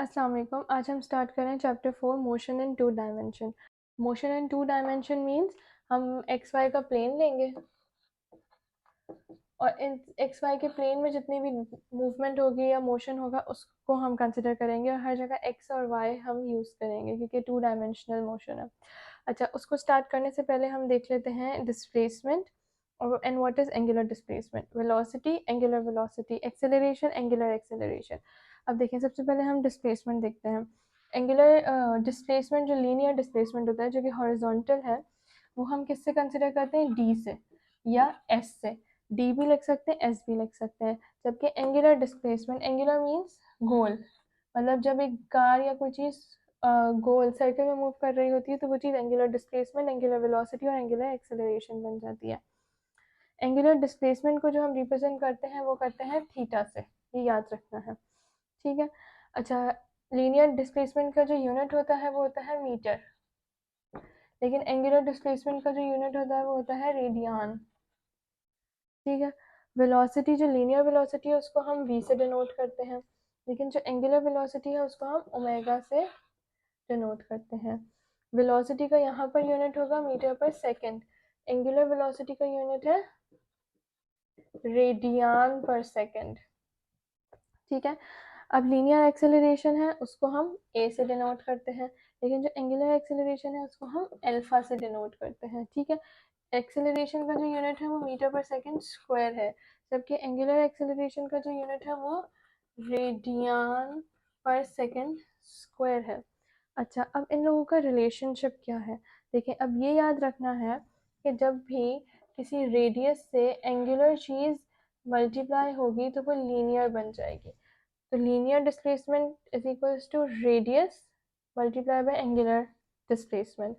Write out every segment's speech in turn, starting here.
अस्सलाम वालेकुम। आज हम स्टार्ट करें chapter 4 motion in two dimension. Motion in two dimension means हम एक्स वाई का प्लेन लेंगे और इन एक्स वाई के प्लेन में जितनी भी मूवमेंट होगी या मोशन होगा उसको हम कंसिडर करेंगे और हर जगह एक्स और वाई हम यूज़ करेंगे क्योंकि टू डायमेंशनल मोशन है। अच्छा, उसको स्टार्ट करने से पहले हम देख लेते हैं डिस्प्लेसमेंट और and what is angular displacement, velocity, angular velocity, acceleration, angular acceleration. अब देखें, सबसे पहले हम डिस्प्लेसमेंट देखते हैं। एंगुलर डिस्प्लेसमेंट जो लीनियर डिस्प्लेसमेंट होता है जो कि हॉरिजॉन्टल है, वो हम किससे कंसिडर करते हैं? डी से या एस से। डी भी लिख सकते हैं, एस भी लिख सकते हैं। जबकि एंगुलर डिस्प्लेसमेंट, एंगुलर मीन्स गोल, मतलब जब एक कार या कोई चीज़ गोल सर्कल में मूव कर रही होती है तो वो चीज़ एंगुलर डिस्प्लेसमेंट, एंगुलर वेलोसिटी और एंगुलर एक्सेलरेशन बन जाती है। एंगुलर डिस्प्लेसमेंट को जो हम रिप्रेजेंट करते हैं वो करते हैं थीटा से, ये याद रखना है, ठीक है। अच्छा, लीनियर डिस्प्लेसमेंट का जो यूनिट होता है वो होता है मीटर, लेकिन एंगुलर डिस्प्लेसमेंट का जो यूनिट होता है वो होता है रेडियन, ठीक है। वेलोसिटी, जो लीनियर वेलोसिटी है उसको हम v से डिनोट करते हैं, लेकिन जो एंगुलर वेलोसिटी है उसको हम ओमेगा से डिनोट करते हैं। वेलोसिटी का यहाँ पर यूनिट होगा मीटर पर सेकंड, एंगुलर वेलोसिटी का यूनिट है रेडियन पर सेकंड, ठीक है। अब लीनियर एक्सेलरेशन है उसको हम a से डिनोट करते हैं, लेकिन जो एंगुलर एक्सेलरेशन है उसको हम अल्फा से डिनोट करते हैं, ठीक है। एक्सेलरेशन का जो यूनिट है वो मीटर पर सेकंड स्क्वायर है, जबकि एंगुलर एक्सेलरेशन का जो यूनिट है वो रेडियन पर सेकंड स्क्वायर है। अच्छा, अब इन लोगों का रिलेशनशिप क्या है? देखिए, अब ये याद रखना है कि जब भी किसी रेडियस से एंगुलर चीज़ मल्टीप्लाई होगी तो वो लीनियर बन जाएगी। तो linear displacement is equals to radius multiply by angular displacement.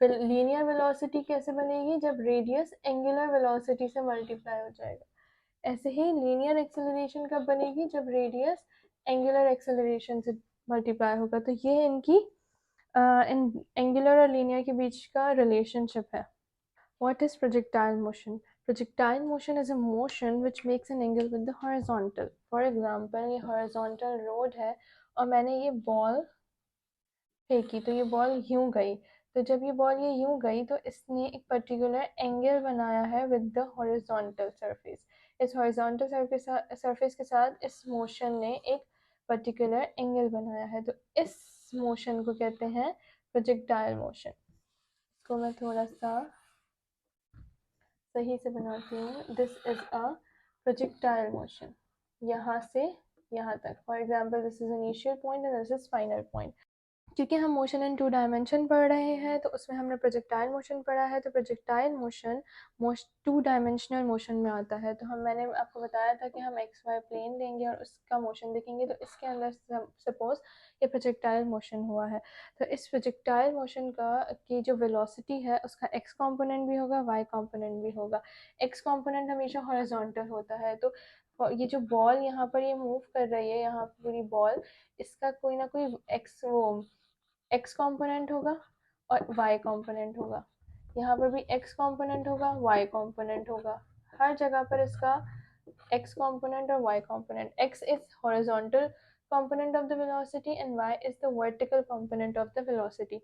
फिर लीनियर वेलोसिटी कैसे बनेगी? जब रेडियस एंगुलर वेलोसिटी से मल्टीप्लाई हो जाएगा। ऐसे ही लीनियर एक्सेलरेशन कब बनेगी? जब रेडियस एंगुलर एक्सेलरेशन से मल्टीप्लाई होगा। तो ये इनकी इन एंगुलर और लीनियर के बीच का रिलेशनशिप है। What is projectile motion? Projectile motion is a motion which makes an angle with the horizontal. For example, ये horizontal road है और मैंने ये बॉल फेंकी तो ये बॉल यूं गई, तो जब ये बॉल ये यूं गई तो इसने एक पर्टिकुलर एंगल बनाया है विद द हॉरिजॉन्टल सरफेस। इस हॉरिजॉन्टल सरफेस के साथ इस मोशन ने एक पर्टिकुलर एंगल बनाया है, तो इस मोशन को कहते हैं प्रोजेक्टाइल मोशन। इसको मैं थोड़ा सा सही से बनाती हूँ। This is a projectile motion, यहाँ से यहाँ तक। For example, this is initial point and this is final point. क्योंकि हम मोशन इन टू डायमेंशन पढ़ रहे हैं तो उसमें हमने प्रोजेक्टाइल मोशन पढ़ा है, तो projectile motion two dimensional motion में आता है। तो मैंने आपको बताया था कि हम एक्स वाई प्लेन लेंगे और उसका मोशन देखेंगे, तो इसके अंदर सपोज ये प्रोजेक्टाइल मोशन हुआ है, तो इस प्रोजेक्टाइल मोशन का की जो वेलोसिटी है उसका एक्स कंपोनेंट भी होगा, वाई कंपोनेंट भी होगा। एक्स कंपोनेंट हमेशा हॉरिजॉन्टल होता है, तो ये जो बॉल यहाँ पर ये मूव कर रही है, यहाँ पूरी बॉल, इसका कोई ना कोई एक्स कंपोनेंट होगा और वाई कंपोनेंट होगा। यहाँ पर भी एक्स कंपोनेंट होगा, वाई कंपोनेंट होगा। हर जगह पर इसका एक्स कंपोनेंट और Y component. X is horizontal component of the velocity and Y is the vertical component of the velocity,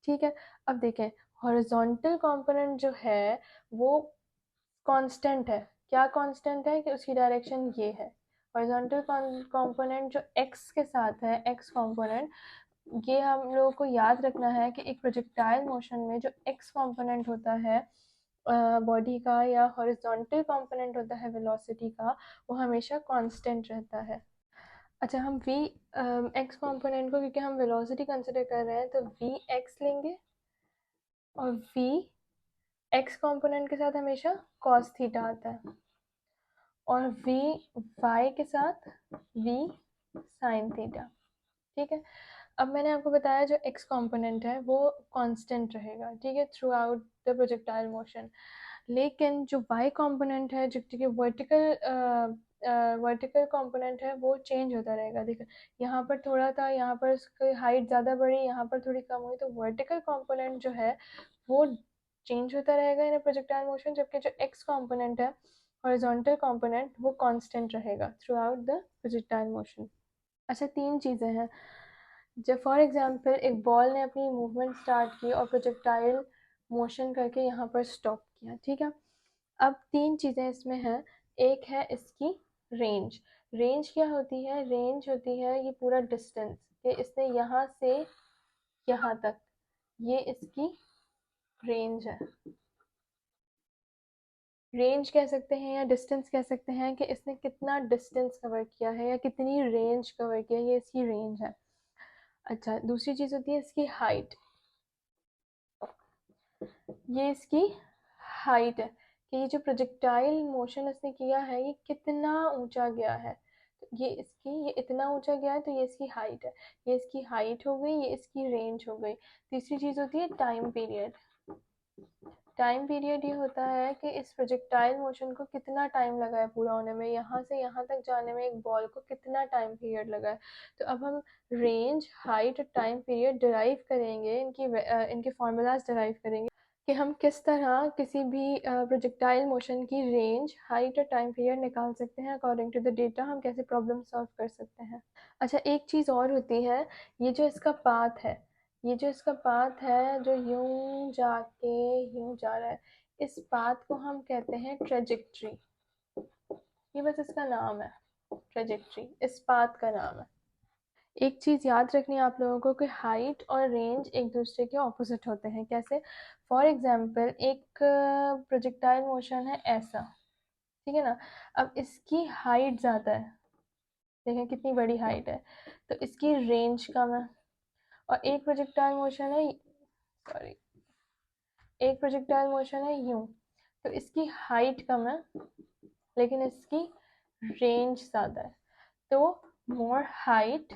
ठीक है। अब देखें, हॉरिजॉन्टल कंपोनेंट जो है वो कांस्टेंट है। क्या कांस्टेंट है? कि उसकी डायरेक्शन ये है। हॉरिजॉन्टल कंपोनेंट जो एक्स के साथ है, एक्स कंपोनेंट, ये हम लोगों को याद रखना है कि एक प्रोजेक्टाइल मोशन में जो एक्स कंपोनेंट होता है बॉडी का, या हॉरिजॉन्टल कंपोनेंट होता है वेलोसिटी का, वो हमेशा कांस्टेंट रहता है। अच्छा, हम वी एक्स कंपोनेंट को, क्योंकि हम वेलोसिटी कंसिडर कर रहे हैं, तो वी एक्स लेंगे और वी एक्स कंपोनेंट के साथ हमेशा कॉस थीटा आता है, और वी वाई के साथ वी साइन थीटा, ठीक है। अब मैंने आपको बताया जो एक्स कंपोनेंट है वो कांस्टेंट रहेगा, ठीक है, through out the projectile motion. लेकिन जो वाई कंपोनेंट है, जो कि वर्टिकल कंपोनेंट है, वो चेंज होता रहेगा। देखो, यहाँ पर थोड़ा था, यहाँ पर उसकी हाइट ज़्यादा बढ़ी, यहाँ पर थोड़ी कम हुई, तो वर्टिकल कंपोनेंट जो है वो चेंज होता रहेगा इन प्रोजेक्टाइल मोशन, जबकि जो एक्स कंपोनेंट है, हॉरिजॉन्टल कंपोनेंट, वो कांस्टेंट रहेगा through out the projectile motion. अच्छा, 3 चीज़ें हैं। जब फॉर एग्जांपल एक बॉल ने अपनी मूवमेंट स्टार्ट की और प्रोजेक्टाइल मोशन करके यहाँ पर स्टॉप किया, ठीक है। अब 3 चीज़ें इसमें हैं। एक है इसकी रेंज। रेंज क्या होती है? रेंज होती है ये पूरा डिस्टेंस कि इसने यहाँ से यहाँ तक, ये इसकी रेंज है। रेंज कह सकते हैं या डिस्टेंस कह सकते हैं कि इसने कितना डिस्टेंस कवर किया है या कितनी रेंज कवर किया है, ये इसकी रेंज है। अच्छा, दूसरी चीज़ होती है इसकी हाइट। ये इसकी हाइट है कि ये जो प्रोजेक्टाइल मोशन इसने किया है ये कितना ऊंचा गया है। तो ये इतना ऊंचा गया है तो ये इसकी हाइट है। ये इसकी हाइट हो गई, ये इसकी रेंज हो गई। तीसरी चीज़ होती है टाइम पीरियड। टाइम पीरियड ये होता है कि इस प्रोजेक्टाइल मोशन को कितना टाइम लगा है पूरा होने में, यहाँ से यहाँ तक जाने में एक बॉल को कितना टाइम पीरियड लगा है। तो अब हम रेंज, हाइट और टाइम पीरियड डिराइव करेंगे, इनके फॉर्मूलाज डिराइव करेंगे कि हम किस तरह किसी भी प्रोजेक्टाइल मोशन की रेंज, हाइट और टाइम पीरियड निकाल सकते हैं अकॉर्डिंग टू द डेटा। हम कैसे प्रॉब्लम सॉल्व कर सकते हैं। अच्छा, एक चीज़ और होती है, ये जो इसका पाथ है, ये जो इसका पाथ है जो यूं जाके यूं जा रहा है, इस पाथ को हम कहते हैं ट्रेजेक्ट्री। ये बस इसका नाम है, ट्रेजेक्ट्री इस पाथ का नाम है। एक चीज़ याद रखनी है आप लोगों को कि हाइट और रेंज एक दूसरे के ऑपोजिट होते हैं। कैसे? फॉर एग्जांपल एक प्रोजेक्टाइल मोशन है ऐसा, ठीक है ना। अब इसकी हाइट ज़्यादा है, देखें कितनी बड़ी हाइट है, तो इसकी रेंज कम है। और एक प्रोजेक्टाइल मोशन है, सॉरी, एक प्रोजेक्टाइल मोशन है यूं, तो इसकी हाइट कम है लेकिन इसकी रेंज ज़्यादा है। तो more height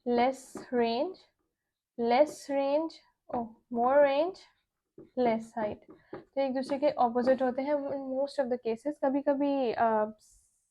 less range, less range or more range less height, तो एक दूसरे के ऑपोजिट होते हैं in most of the cases. कभी कभी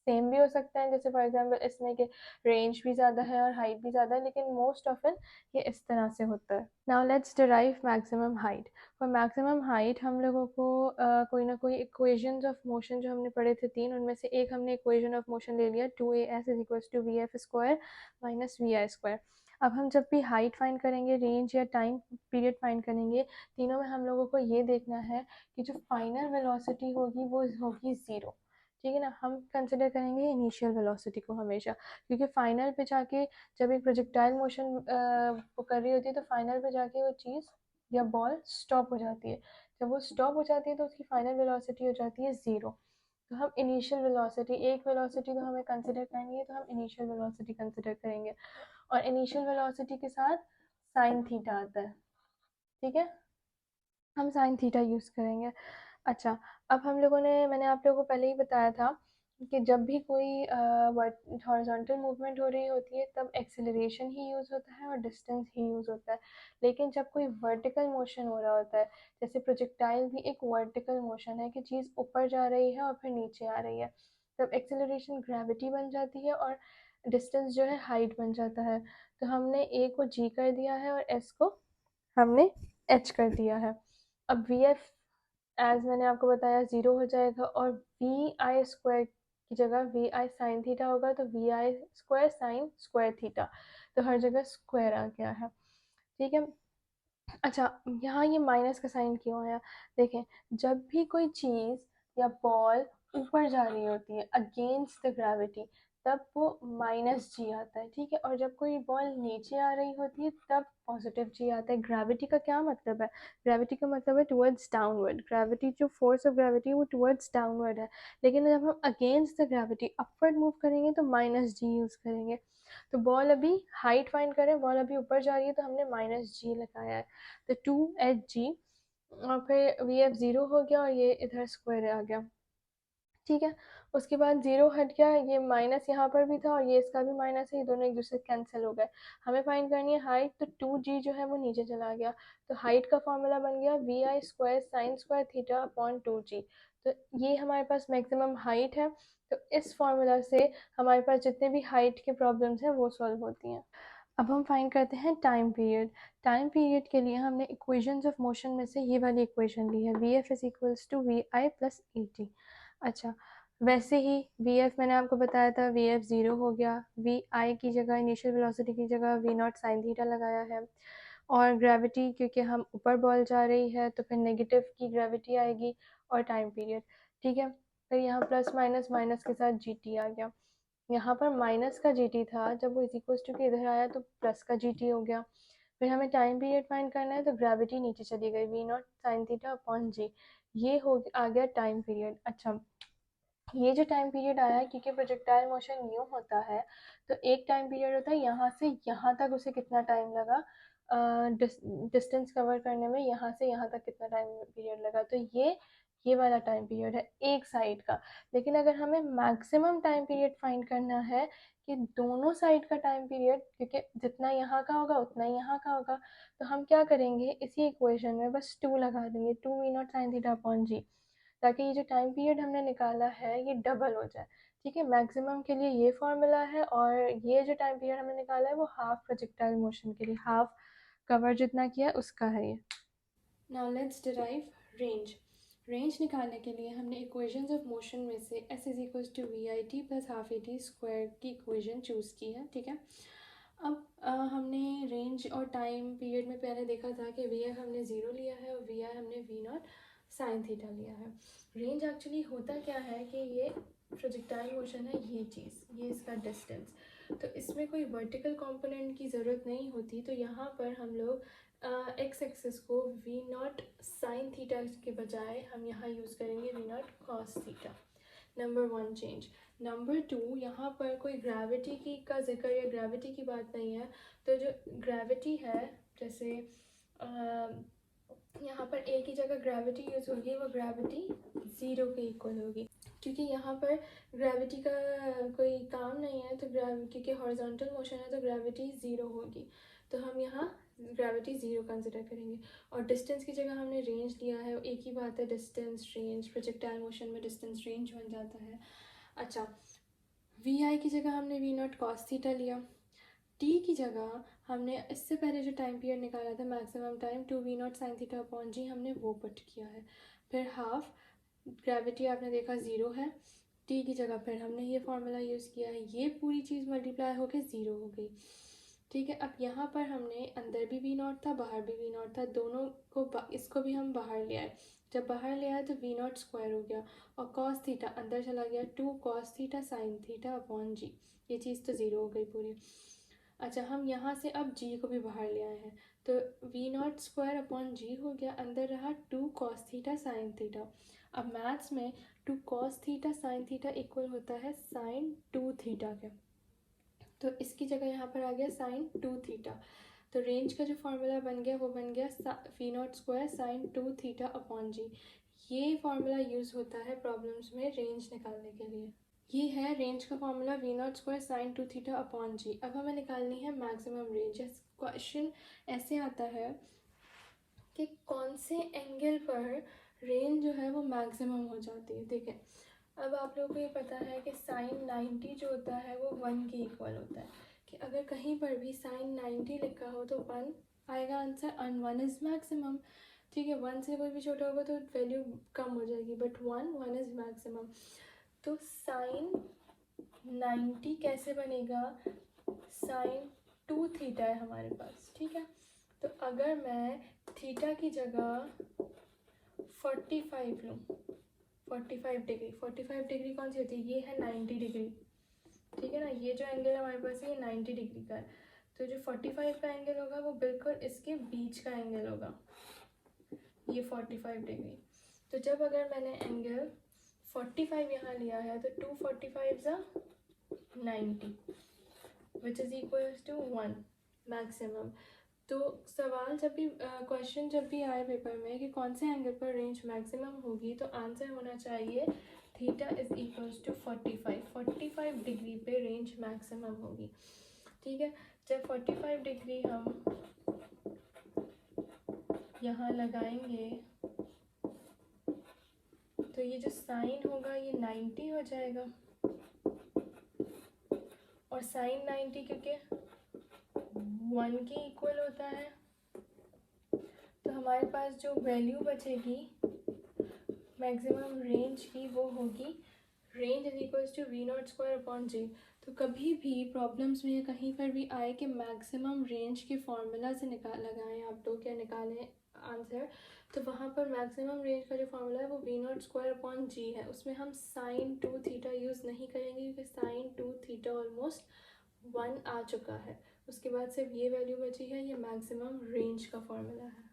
सेम भी हो सकते हैं, जैसे फॉर एग्जांपल इसमें कि रेंज भी ज़्यादा है और हाइट भी ज़्यादा है, लेकिन मोस्ट ऑफन ये इस तरह से होता है। Now let's derive maximum height. For maximum height हम लोगों को कोई ना कोई इक्वेशंस ऑफ मोशन जो हमने पढ़े थे 3, उनमें से एक हमने इक्वेशन ऑफ मोशन ले लिया, 2as is equals to V F square minus V I square. अब हम जब भी हाइट फाइंड करेंगे, रेंज या टाइम पीरियड फाइंड करेंगे, तीनों में हम लोगों को ये देखना है कि जो फाइनल वेलोसिटी होगी वो होगी ज़ीरो, ठीक है ना। हम कंसिडर करेंगे इनिशियल वेलोसिटी को हमेशा, क्योंकि फाइनल पे जाके जब एक प्रोजेक्टाइल मोशन वो कर रही होती है तो फाइनल पे जाके वो चीज़ या बॉल स्टॉप हो जाती है। जब वो स्टॉप हो जाती है तो उसकी फाइनल वेलोसिटी हो जाती है ज़ीरो। तो हम इनिशियल वेलोसिटी, एक वेलोसिटी तो हमें कंसिडर करनी है, तो हम इनिशियल वेलोसिटी कंसिडर करेंगे और इनिशियल वेलोसिटी के साथ साइन थीटा आता है, ठीक है। हम साइन थीटा यूज़ करेंगे। अच्छा, अब हम लोगों ने, मैंने आप लोगों को पहले ही बताया था कि जब भी कोई हॉरिजॉन्टल मूवमेंट हो रही होती है तब एक्सेलरेशन ही यूज़ होता है और डिस्टेंस ही यूज़ होता है। लेकिन जब कोई वर्टिकल मोशन हो रहा होता है, जैसे प्रोजेक्टाइल भी एक वर्टिकल मोशन है कि चीज़ ऊपर जा रही है और फिर नीचे आ रही है, तब एक्सेलरेशन ग्रेविटी बन जाती है और डिस्टेंस जो है हाइट बन जाता है। तो हमने ए को जी कर दिया है और एस को हमने एच कर दिया है। अब वी एफ एज मैंने आपको बताया ज़ीरो हो जाएगा और वी आई स्क्वायर की जगह वी आई साइन थीटा होगा, तो V I square sine square theta, तो हर जगह स्क्वायर आ गया है, ठीक है। अच्छा, यहाँ ये माइनस का साइन क्यों आया? देखें, जब भी कोई चीज़ या बॉल ऊपर जा रही होती है अगेंस्ट द ग्रेविटी, तब वो माइनस जी आता है, ठीक है। और जब कोई बॉल नीचे आ रही होती है तब पॉजिटिव जी आता है। ग्रेविटी का क्या मतलब है? ग्रेविटी का मतलब है टुवर्ड्स डाउनवर्ड। ग्रेविटी, जो फोर्स ऑफ ग्रेविटी है वो टुवर्ड्स डाउनवर्ड है, लेकिन जब हम against the gravity upward move करेंगे तो माइनस जी यूज़ करेंगे। तो बॉल अभी हाइट फाइंड करें, बॉल अभी ऊपर जा रही है तो हमने माइनस जी लगाया है, तो 2h g, और फिर वी एफ ज़ीरो हो गया और ये इधर स्क्वायर आ गया, ठीक है। उसके बाद ज़ीरो हट गया, ये माइनस यहाँ पर भी था और ये इसका भी माइनस है, ये दोनों एक दूसरे कैंसिल हो गए। हमें फाइंड करनी है हाइट, तो 2g जो है वो नीचे चला गया, तो हाइट का फॉर्मूला बन गया V I square sine square theta upon 2g। तो ये हमारे पास मैक्सिमम हाइट है। तो इस फॉर्मूला से हमारे पास जितने भी हाइट के प्रॉब्लम्स हैं वो सॉल्व होती हैं। अब हम फाइंड करते हैं टाइम पीरियड। टाइम पीरियड के लिए हमने इक्वेशंस ऑफ मोशन में से ये वाली इक्वेशन ली है, V F is equals to V I plus E T. अच्छा, वैसे ही वी एफ मैंने आपको बताया था, वी एफ 0 हो गया, वी आई की जगह इनिशियल वेलोसिटी की जगह वी नॉट साइन थीटा लगाया है। और ग्रेविटी, क्योंकि हम ऊपर बॉल जा रही है तो फिर नेगेटिव की ग्रेविटी आएगी, और टाइम पीरियड, ठीक है। फिर यहाँ प्लस माइनस, माइनस के साथ जी टी आ गया। यहाँ पर माइनस का जी टी था, जब वो इज इक्वल टू के इधर आया तो प्लस का जी टी हो गया। फिर हमें टाइम पीरियड फाइंड करना है, तो ग्रेविटी नीचे चली गई, V not sine theta upon G, ये हो आ गया टाइम पीरियड। अच्छा, ये जो टाइम पीरियड आया है, क्योंकि प्रोजेक्टाइल मोशन यूँ होता है, तो एक टाइम पीरियड होता है यहाँ से यहाँ तक उसे कितना टाइम लगा डिस्टेंस कवर करने में, यहाँ से यहाँ तक कितना टाइम पीरियड लगा, तो ये वाला टाइम पीरियड है एक साइड का। लेकिन अगर हमें मैक्सिमम टाइम पीरियड फाइंड करना है कि दोनों साइड का टाइम पीरियड, क्योंकि जितना यहाँ का होगा उतना ही यहाँ का होगा, तो हम क्या करेंगे, इसी इक्वेशन में बस 2 लगा देंगे, 2 V not sine theta upon G, ताकि ये जो टाइम पीरियड हमने निकाला है ये डबल हो जाए। ठीक है, मैक्सिमम के लिए ये फॉर्मूला है, और ये जो टाइम पीरियड हमने निकाला है वो हाफ प्रोजेक्टाइल मोशन के लिए, हाफ कवर जितना किया उसका है ये। Now let's derive range. Range निकालने के लिए हमने इक्वेशंस ऑफ मोशन में से s is equal to V I T plus half A T square की इक्वेशन चूज़ की है, ठीक है। अब हमने रेंज और टाइम पीरियड में पहले देखा था कि वी एफ हमने 0 लिया है और वी आई हमने वी नॉट साइन थीटा लिया है। रेंज एक्चुअली होता क्या है कि ये प्रोजेक्टाइल मोशन है, ये चीज़, ये इसका डिस्टेंस, तो इसमें कोई वर्टिकल कंपोनेंट की ज़रूरत नहीं होती, तो यहाँ पर हम लोग एक्स एक्सिस को वी नॉट साइन थीटा के बजाय हम यहाँ यूज़ करेंगे V nought cos theta. Number 1 change. Number 2, यहाँ पर कोई ग्रेविटी की का जिक्र या ग्रेविटी की बात नहीं है, तो जो ग्रेविटी है, जैसे यहाँ पर ए की जगह ग्रेविटी यूज़ होगी, वो ग्रेविटी 0 के इक्वल होगी, क्योंकि यहाँ पर ग्रेविटी का कोई काम नहीं है, तो क्योंकि हॉरिजॉन्टल मोशन है तो ग्रेविटी 0 होगी, तो हम यहाँ ग्रेविटी 0 कंसिडर करेंगे। और डिस्टेंस की जगह हमने रेंज लिया है, एक ही बात है, डिस्टेंस रेंज, प्रोजेक्टाइल मोशन में डिस्टेंस रेंज बन जाता है। अच्छा, वी आई की जगह हमने वी नॉट कॉस थीटा लिया, टी की जगह हमने इससे पहले जो टाइम पीरियड निकाला था maximum time, 2 V not sine theta upon G, हमने वो पुट किया है। फिर हाफ, ग्रेविटी आपने देखा 0 है, टी की जगह फिर हमने ये फार्मूला यूज़ किया है, ये पूरी चीज़ मल्टीप्लाई होकर 0 हो गई, ठीक है। अब यहाँ पर हमने अंदर भी वी नॉट था, बाहर भी वी नॉट था, दोनों को इसको भी हम बाहर ले आए, जब बाहर ले आए तो वी नॉट स्क्वायर हो गया, और कॉस थीटा अंदर चला गया, 2 cos theta sine theta upon G, ये चीज़ तो 0 हो गई पूरी। अच्छा, हम यहाँ से अब जी को भी बाहर ले आए हैं, तो वी नॉट स्क्वायर अपॉन जी हो गया, अंदर रहा 2 कॉस थीटा साइन थीटा। अब मैथ्स में 2 cos theta sine theta equal होता है साइन 2 थीटा के, तो इसकी जगह यहाँ पर आ गया साइन 2 थीटा, तो रेंज का जो फार्मूला बन गया वो बन गया V naught square sine 2 theta upon G. ये फार्मूला यूज़ होता है प्रॉब्लम्स में रेंज निकालने के लिए। ये है रेंज का formula V naught square sine 2 theta upon G. अब हमें निकालनी है मैक्सिमम रेंज। क्वेश्चन ऐसे आता है कि कौन से एंगल पर रेंज जो है वो मैक्सिमम हो जाती है। ठीक है, अब आप लोगों को ये पता है कि साइन 90 जो होता है वो 1 के इक्वल होता है, कि अगर कहीं पर भी साइन 90 लिखा हो तो 1 आएगा आंसर, एंड 1 इज़ मैक्सिमम। ठीक है, 1 से कोई भी छोटा होगा तो वैल्यू कम हो जाएगी, बट 1 इज़ मैक्सिमम। तो साइन 90 कैसे बनेगा, साइन 2 थीटा है हमारे पास, ठीक है। तो अगर मैं थीटा की जगह 45 लूँ, 45 डिग्री, 45 डिग्री कौन सी होती है, ये है 90 डिग्री, ठीक है ना। ये जो एंगल है हमारे पास ये 90 डिग्री का है, तो जो 45 का एंगल होगा वो बिल्कुल इसके बीच का एंगल होगा, ये 45 डिग्री। तो जब अगर मैंने एंगल 45 यहाँ लिया है तो 2 45 ज़ा 90 which is equals to 1 maximum. तो सवाल जब भी क्वेश्चन जब भी आए पेपर में कि कौन से एंगल पर रेंज मैक्सिमम होगी, तो आंसर होना चाहिए theta is equals to 45 degree पे रेंज मैक्सिमम होगी, ठीक है। जब 45 डिग्री हम यहाँ लगाएंगे तो ये जो साइन होगा ये 90 हो जाएगा, और साइन 90 क्योंकि 1 के इक्वल होता है, तो हमारे पास जो वैल्यू बचेगी मैक्सिमम रेंज की वो होगी range is equals to V naught square upon G. तो कभी भी प्रॉब्लम्स में कहीं पर भी आए कि मैक्सिमम रेंज के फॉर्मूला से लगाएं आप लोग या निकालें आंसर, तो वहाँ पर मैक्सिमम रेंज का जो फॉर्मूला है वो वी नॉट स्क्वायर अपॉन जी है। उसमें हम साइन 2 थीटा यूज़ नहीं करेंगे क्योंकि साइन 2 थीटा ऑलमोस्ट 1 आ चुका है। उसके बाद सिर्फ ये वैल्यू बची है, ये मैक्सिमम रेंज का फॉर्मूला है।